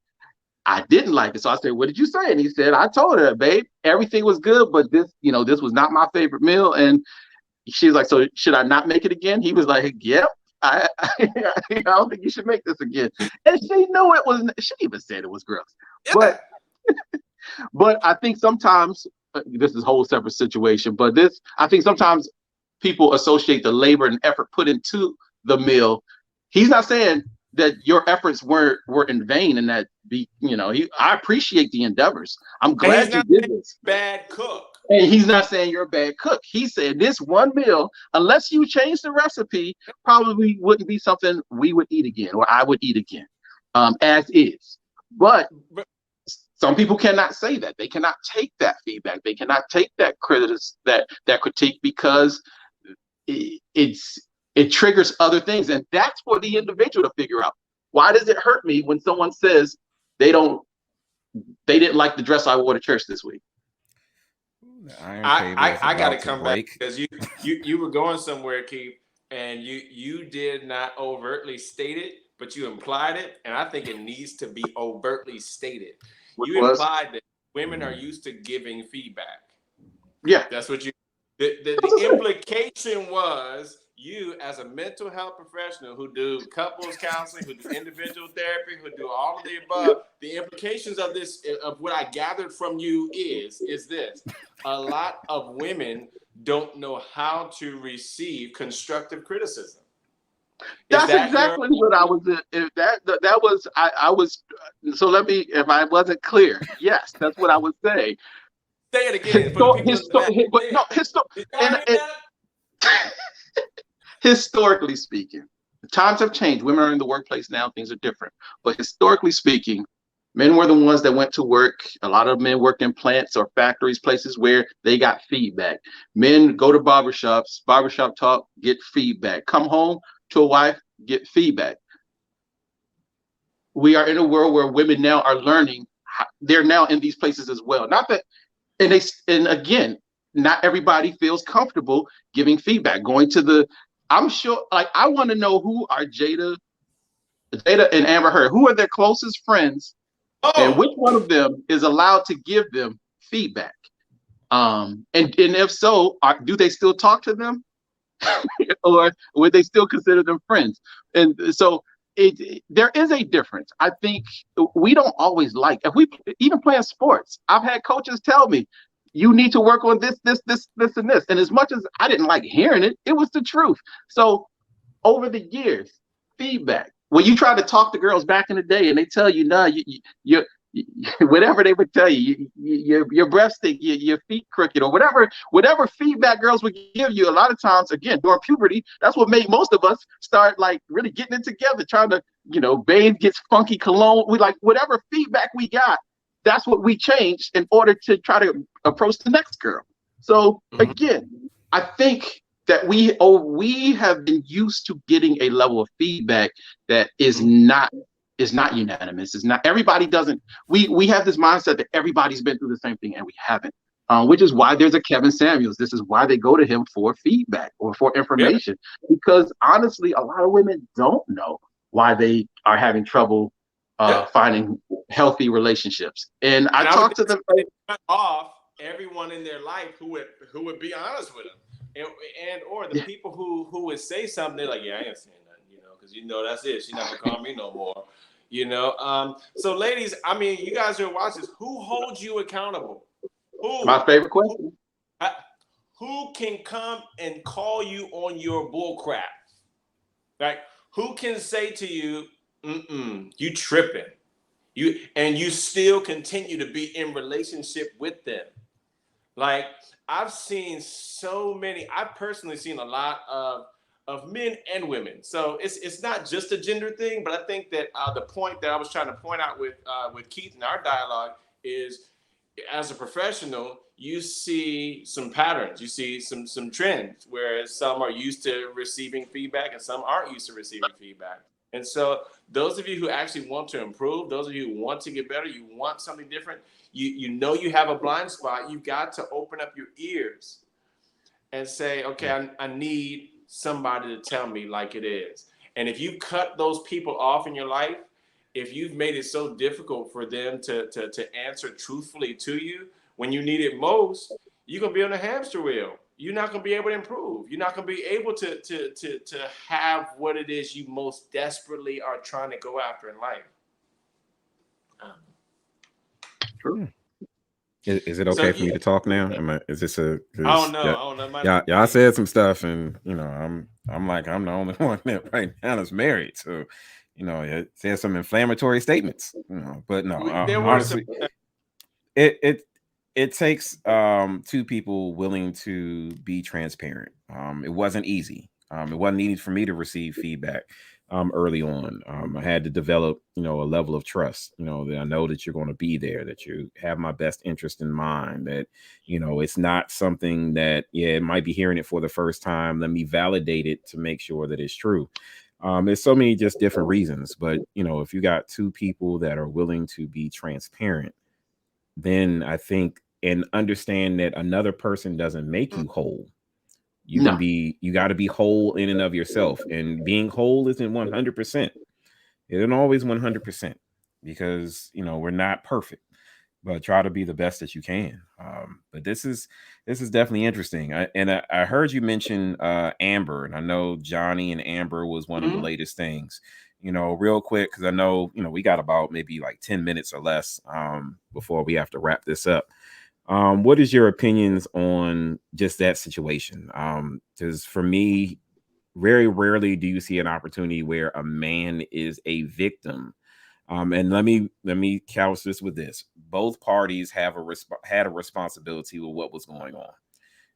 I didn't like it. So I said, what did you say? And he said, I told her, babe, everything was good, but this was not my favorite meal. And she's like, so should I not make it again? He was like, yep. I don't think you should make this again. And she knew it wasn't. She even said it was gross. But I think sometimes, this is a whole separate situation, but I think sometimes people associate the labor and effort put into the meal. He's not saying that your efforts were in vain, and that I appreciate the endeavors. I'm glad you did this. Bad cook. And he's not saying you're a bad cook. He said this one meal, unless you change the recipe, probably wouldn't be something we would eat again, or I would eat again, as is. But some people cannot say that. They cannot take that feedback. They cannot take that critique because it triggers other things. And that's for the individual to figure out. Why does it hurt me when someone says they don't they didn't like the dress I wore to church this week. I got to come back because you were going somewhere, Keith, and you did not overtly state it, but you implied it, and I think it needs to be overtly stated. You implied that women are used to giving feedback. Yeah, that's what you. The implication was you, as a mental health professional who do couples counseling, who do individual therapy, who do all of the above. The implications of this, of what I gathered from you, is this: a lot of women don't know how to receive constructive criticism. That's exactly what I was. If that was, I was. So let me, if I wasn't clear, yes, that's what I was saying. Say it again. Historically speaking, times have changed. Women are in the workplace now; things are different. But historically speaking, men were the ones that went to work. A lot of men worked in plants or factories, places where they got feedback. Men go to barbershop talk, get feedback. Come home to a wife, get feedback. We are in a world where women now are learning. They're now in these places as well. Not that, and again, not everybody feels comfortable giving feedback. Going to the, I'm sure, like, I want to know who are Jada and Amber Heard. Who are their closest friends, and which one of them is allowed to give them feedback? And if so, do they still talk to them? Or would they still consider them friends? And so there is a difference. I think we don't always like, if we even playing sports, I've had coaches tell me, you need to work on this, and this. And as much as I didn't like hearing it, it was the truth. So over the years, feedback. When you try to talk to girls back in the day and they tell you, nah, you whatever they would tell you, your breath stink, your feet crooked, or whatever feedback girls would give you. A lot of times, again, during puberty, that's what made most of us start like really getting it together, trying to, bathe, get funky cologne. We like whatever feedback we got, that's what we changed in order to try to approach the next girl. So again, I think that we have been used to getting a level of feedback that is not unanimous. It's not, everybody doesn't, we have this mindset that everybody's been through the same thing, and we haven't, which is why there's a Kevin Samuels. This is why they go to him for feedback or for information, because honestly, a lot of women don't know why they are having trouble finding healthy relationships. And I talk to them. Cut off everyone in their life who would be honest with them. And or the people who would say something, they're like, yeah, I ain't saying nothing, because that's it. She's not gonna call me no more. So ladies, I mean, you guys are watching this. Who holds you accountable? Who? My favorite question. Who can come and call you on your bull crap? Like, who can say to you, you tripping? You still continue to be in relationship with them. Like, I've personally seen a lot of men and women. So it's not just a gender thing, but I think that the point that I was trying to point out with Keith in our dialogue is, as a professional, you see some patterns, you see some trends, whereas some are used to receiving feedback and some aren't used to receiving feedback. And so those of you who actually want to improve, those of you who want to get better, you want something different, you have a blind spot, you've got to open up your ears and say, okay, I need somebody to tell me like it is. And if you cut those people off in your life, if you've made it so difficult for them to answer truthfully to you when you need it most, you're going to be on a hamster wheel. You're not going to be able to improve. You're not going to be able to have what it is you most desperately are trying to go after in life. True. Is it okay for me to talk now? Is this a? I don't know. Y'all said some stuff, and I'm like, I'm the only one that right now is married, so it says some inflammatory statements. But no, honestly, it takes two people willing to be transparent. It wasn't easy. It wasn't easy for me to receive feedback early on. I had to develop, a level of trust, that I know that you're going to be there, that you have my best interest in mind, that, it's not something that, it might be hearing it for the first time. Let me validate it to make sure that it's true. There's so many just different reasons, but, if you got two people that are willing to be transparent, then I think, and understand that another person doesn't make you whole. No. You got to be whole in and of yourself. And being whole isn't 100%. It isn't always 100% because, we're not perfect, but try to be the best that you can. But this is definitely interesting. I heard you mention Amber, and I know Johnny and Amber was one of the latest things. Real quick, because I know we got about maybe like 10 minutes or less before we have to wrap this up. What is your opinions on just that situation? Because for me, very rarely do you see an opportunity where a man is a victim. And let me couch this with this: both parties had a responsibility with what was going on.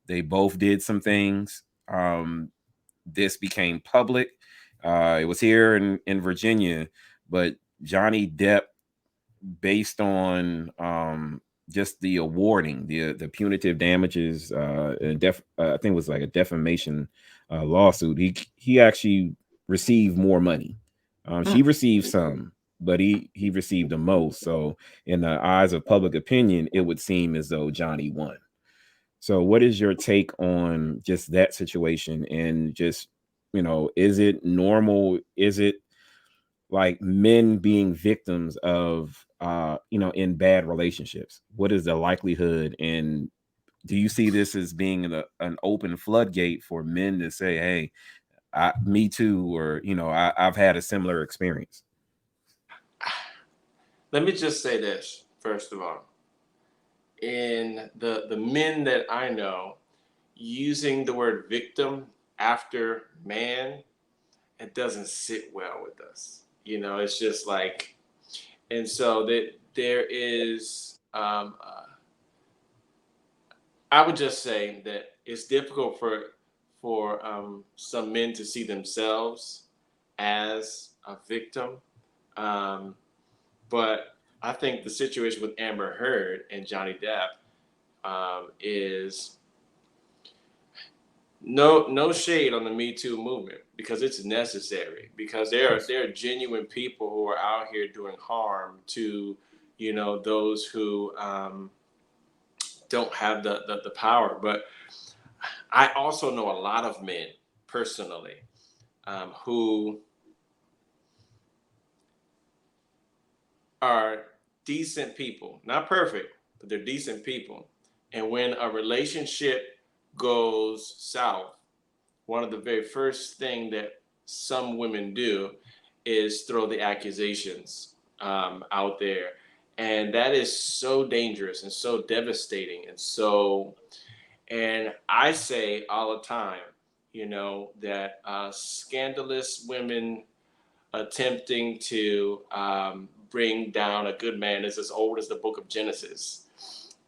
They both did some things. This became public. It was here in Virginia, but Johnny Depp, based on just the awarding, the punitive damages, I think it was like a defamation lawsuit. He actually received more money. She received some, but he received the most. So in the eyes of public opinion, it would seem as though Johnny won. So what is your take on just that situation? And just, is it normal? Is it like men being victims of in bad relationships? What is the likelihood, and do you see this as being an open floodgate for men to say, hey, me too, or I've had a similar experience? Let me just say this first of all. In the men that I know, using the word victim after man, it doesn't sit well with us. It's just like, and so that there is, I would just say that it's difficult for some men to see themselves as a victim. Um, but I think the situation with Amber Heard and Johnny Depp is no shade on the Me Too movement, because it's necessary, because there are genuine people who are out here doing harm to those who don't have the power. But I also know a lot of men personally who are decent people, not perfect, but they're decent people. And when a relationship goes south, one of the very first thing that some women do is throw the accusations out there. And that is so dangerous and so devastating. And I say all the time, that scandalous women attempting to bring down a good man is as old as the book of Genesis.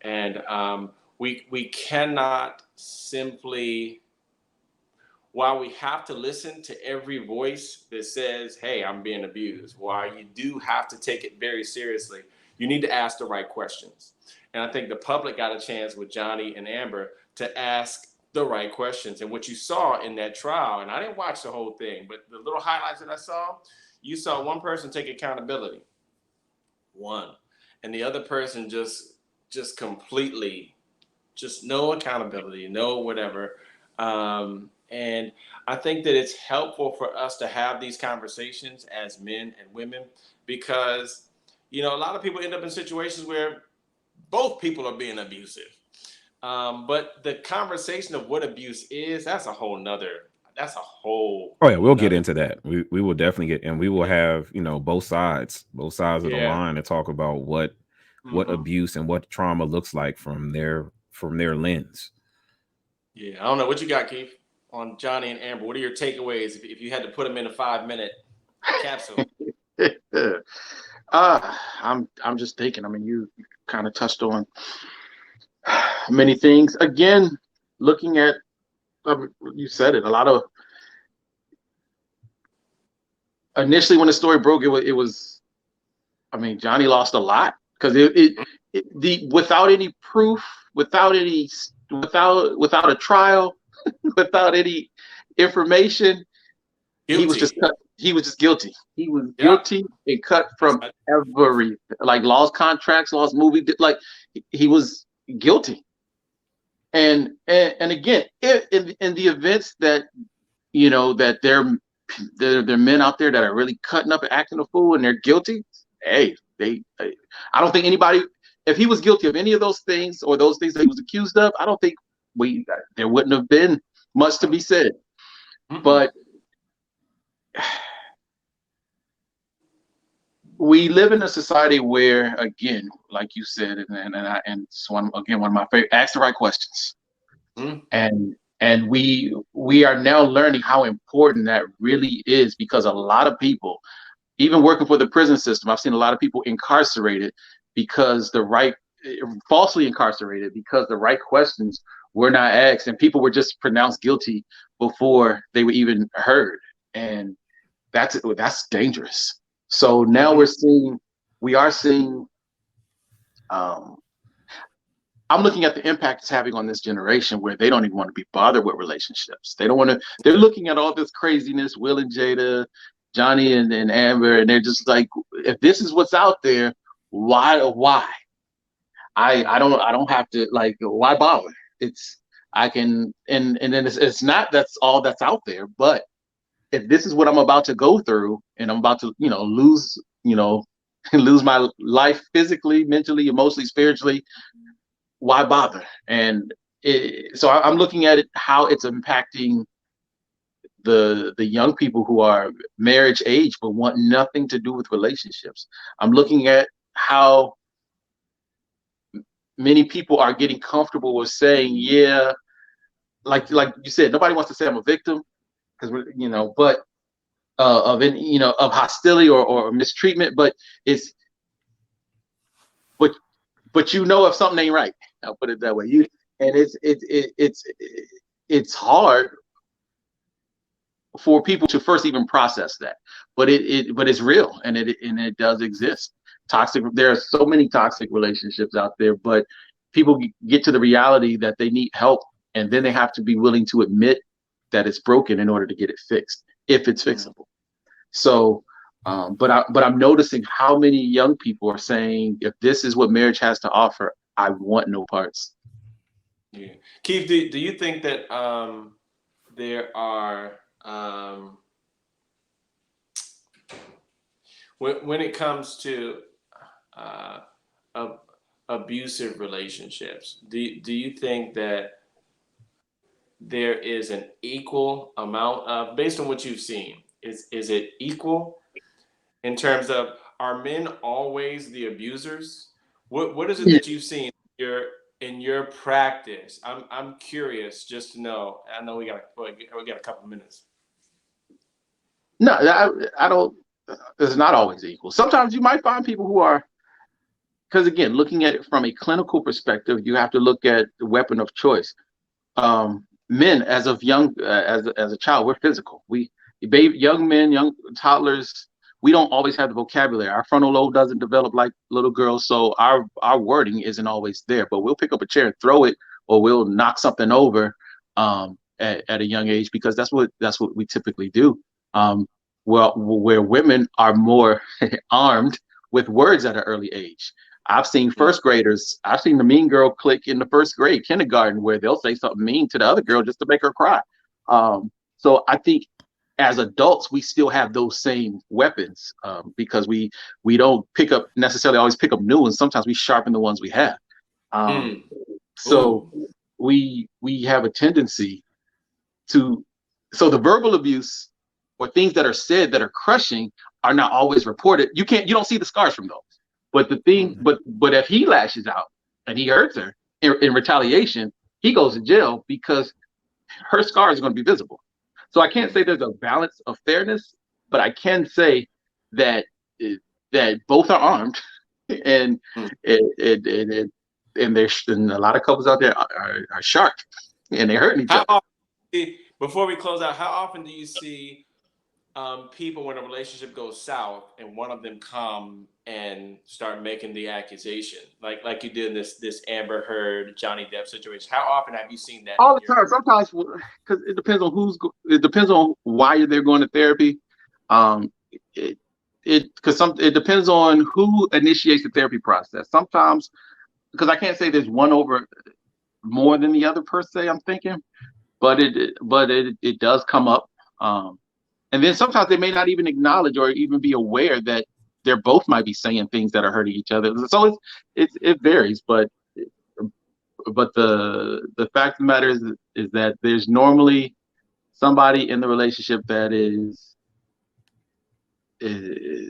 And we cannot simply, while we have to listen to every voice that says, hey, I'm being abused, while you do have to take it very seriously, you need to ask the right questions. And I think the public got a chance with Johnny and Amber to ask the right questions. And what you saw in that trial, and I didn't watch the whole thing, but the little highlights that I saw, you saw one person take accountability, one, and the other person just completely, just no accountability, no whatever. And I think that it's helpful for us to have these conversations as men and women, because a lot of people end up in situations where both people are being abusive. But the conversation of what abuse is, that's a whole Oh yeah, we'll get nother. into that. We will definitely get, and we will have both sides of the Yeah. line to talk about what abuse and what trauma looks like from their lens. Yeah. I don't know what you got, Keith, on Johnny and Amber. What are your takeaways if you had to put them in a 5-minute capsule? I'm just thinking. I mean, you kind of touched on many things. Again, looking at, you said it. A lot of, initially when the story broke, it was. I mean, Johnny lost a lot because without any proof, without a trial, without any information, Guilty. he was just guilty. He was guilty and cut from every, like, lost contracts, lost movie, like he was guilty. And again, in the events that, you know, that there are men out there that are really cutting up and acting a fool and they're guilty, hey, I don't think anybody, if he was guilty of any of those things or those things that he was accused of, I don't think there wouldn't have been much to be said. But we live in a society where, again, like you said, and so one of my favorite, ask the right questions. And we are now learning how important that really is, because a lot of people, even working for the prison system, I've seen a lot of people incarcerated because falsely incarcerated because the right questions were not asked, and people were just pronounced guilty before they were even heard. And that's dangerous. So now we are seeing, I'm looking at the impact it's having on this generation, where they don't even want to be bothered with relationships. They don't want to, they're looking at all this craziness, Will and Jada, Johnny and Amber, and they're just like, if this is what's out there, why? I don't have to, like, why bother? I can, and then it's not that's all that's out there, but if this is what I'm about to go through, and I'm about to, lose my life physically, mentally, emotionally, spiritually, why bother? And so I'm looking at it, how it's impacting the young people who are marriage age but want nothing to do with relationships. I'm looking at how many people are getting comfortable with saying, yeah, like you said, nobody wants to say I'm a victim, because but of hostility or mistreatment, but it's but if something ain't right, I'll put it that way. It's hard for people to first even process that, but it's real, and it does exist. There are so many toxic relationships out there, but people get to the reality that they need help, and then they have to be willing to admit that it's broken in order to get it fixed, if it's fixable. So, but I'm noticing how many young people are saying, if this is what marriage has to offer, I want no parts. Yeah. Keith, do you think that there are, when it comes to abusive relationships, do you think that there is an equal amount of, based on what you've seen, is it equal in terms of, are men always the abusers? What is it that you've seen in your practice? I'm curious just to know. I know we got a couple minutes. No, I don't. It's not always equal. Sometimes you might find people who are, because again, looking at it from a clinical perspective, you have to look at the weapon of choice. Men, as of young, as a child, we're physical. Young men, young toddlers, we don't always have the vocabulary. Our frontal lobe doesn't develop like little girls, so our wording isn't always there. But we'll pick up a chair and throw it, or we'll knock something over at a young age, because that's what we typically do. Well, where women are more armed with words at an early age. I've seen first graders, I've seen the mean girl clique in the first grade, kindergarten, where they'll say something mean to the other girl just to make her cry. So I think as adults, we still have those same weapons, because we don't necessarily always pick up new ones. Sometimes we sharpen the ones we have. So we have a tendency to, so the verbal abuse or things that are said that are crushing are not always reported. You don't see the scars from those. But the thing, but if he lashes out and he hurts her in retaliation, he goes to jail, because her scars are going to be visible. So I can't say there's a balance of fairness, but I can say that both are armed, and and a lot of couples out there are sharp, and they're hurting each other. Before we close out, how often do you see people, when a relationship goes south and one of them come and start making the accusation, like you did in this Amber Heard Johnny Depp situation? How often have you seen that? All the time. Sometimes, because it depends on why they're going to therapy. It because it depends on who initiates the therapy process. Sometimes, because I can't say there's one over more than the other per se, I'm thinking, but it does come up. And then sometimes they may not even acknowledge or even be aware that they're both might be saying things that are hurting each other. So it varies, but the fact of the matter is that there's normally somebody in the relationship that is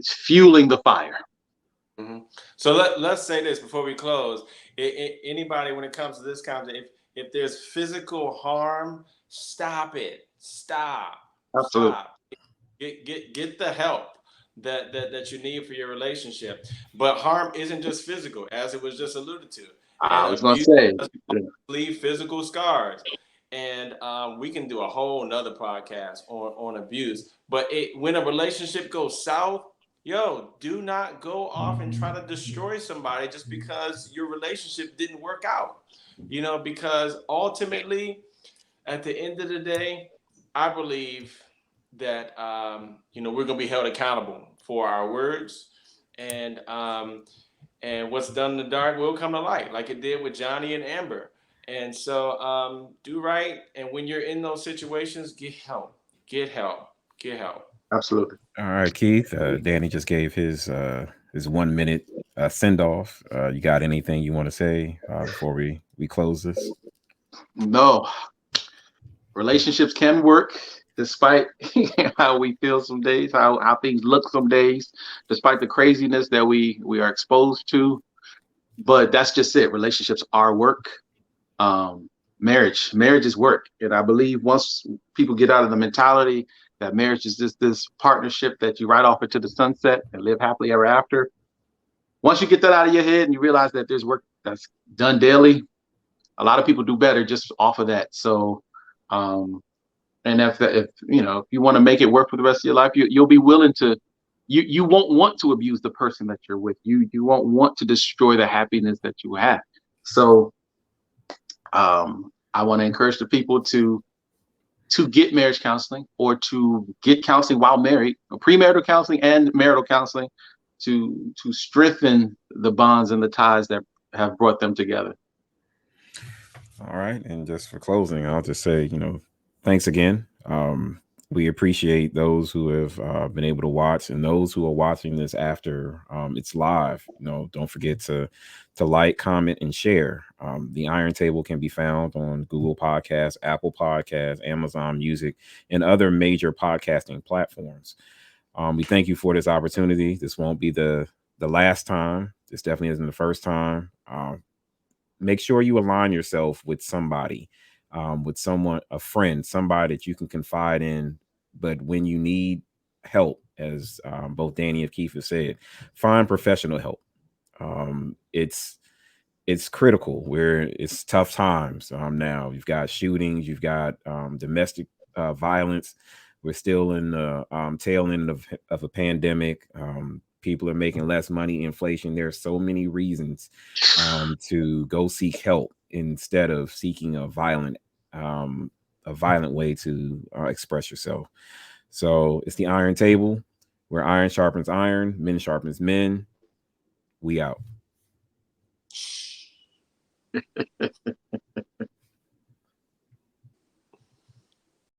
fueling the fire. Mm-hmm. So let's say this before we close. Anybody, when it comes to this kind of, if there's physical harm, stop it. Stop. Absolutely. Stop. Get the help that you need for your relationship. But harm isn't just physical, as it was just alluded to. I And was going to abuse say, leave physical scars. And we can do a whole nother podcast on abuse. But when a relationship goes south, yo, do not go off and try to destroy somebody just because your relationship didn't work out. Because ultimately, at the end of the day, I believe that we're gonna be held accountable for our words, and what's done in the dark will come to light, like it did with Johnny and Amber. And so do right, and when you're in those situations, get help. Get help. Get help. absolutely. All right, Keith. Danny just gave his 1 minute send off. You got anything you want to say before we close this? No, relationships can work despite how we feel some days, how things look some days, despite the craziness that we are exposed to. But that's just it. Relationships are work. Marriage is work, and I believe once people get out of the mentality that marriage is just this partnership that you ride off into the sunset and live happily ever after, once you get that out of your head and you realize that there's work that's done daily, a lot of people do better just off of that. So and if you want to make it work for the rest of your life, you'll be willing to, you won't want to abuse the person that you're with. You won't want to destroy the happiness that you have. So I want to encourage the people to get marriage counseling or to get counseling while married, premarital counseling and marital counseling, to strengthen the bonds and the ties that have brought them together. All right, and just for closing, I'll just say, thanks again. We appreciate those who have been able to watch, and those who are watching this after it's live. Don't forget to like, comment, and share. The Iron Table can be found on Google Podcasts, Apple Podcasts, Amazon Music, and other major podcasting platforms. We thank you for this opportunity. This won't be the last time. This definitely isn't the first time. Make sure you align yourself with somebody, with someone, a friend, somebody that you can confide in. But when you need help, as both Danny and Keith have said, find professional help. It's critical. Where it's tough times now. You've got shootings, you've got domestic violence. We're still in the tail end of a pandemic. People are making less money, inflation. There are so many reasons to go seek help instead of seeking a violent way to express yourself. So it's the Iron Table, where iron sharpens iron, men sharpens men. We out.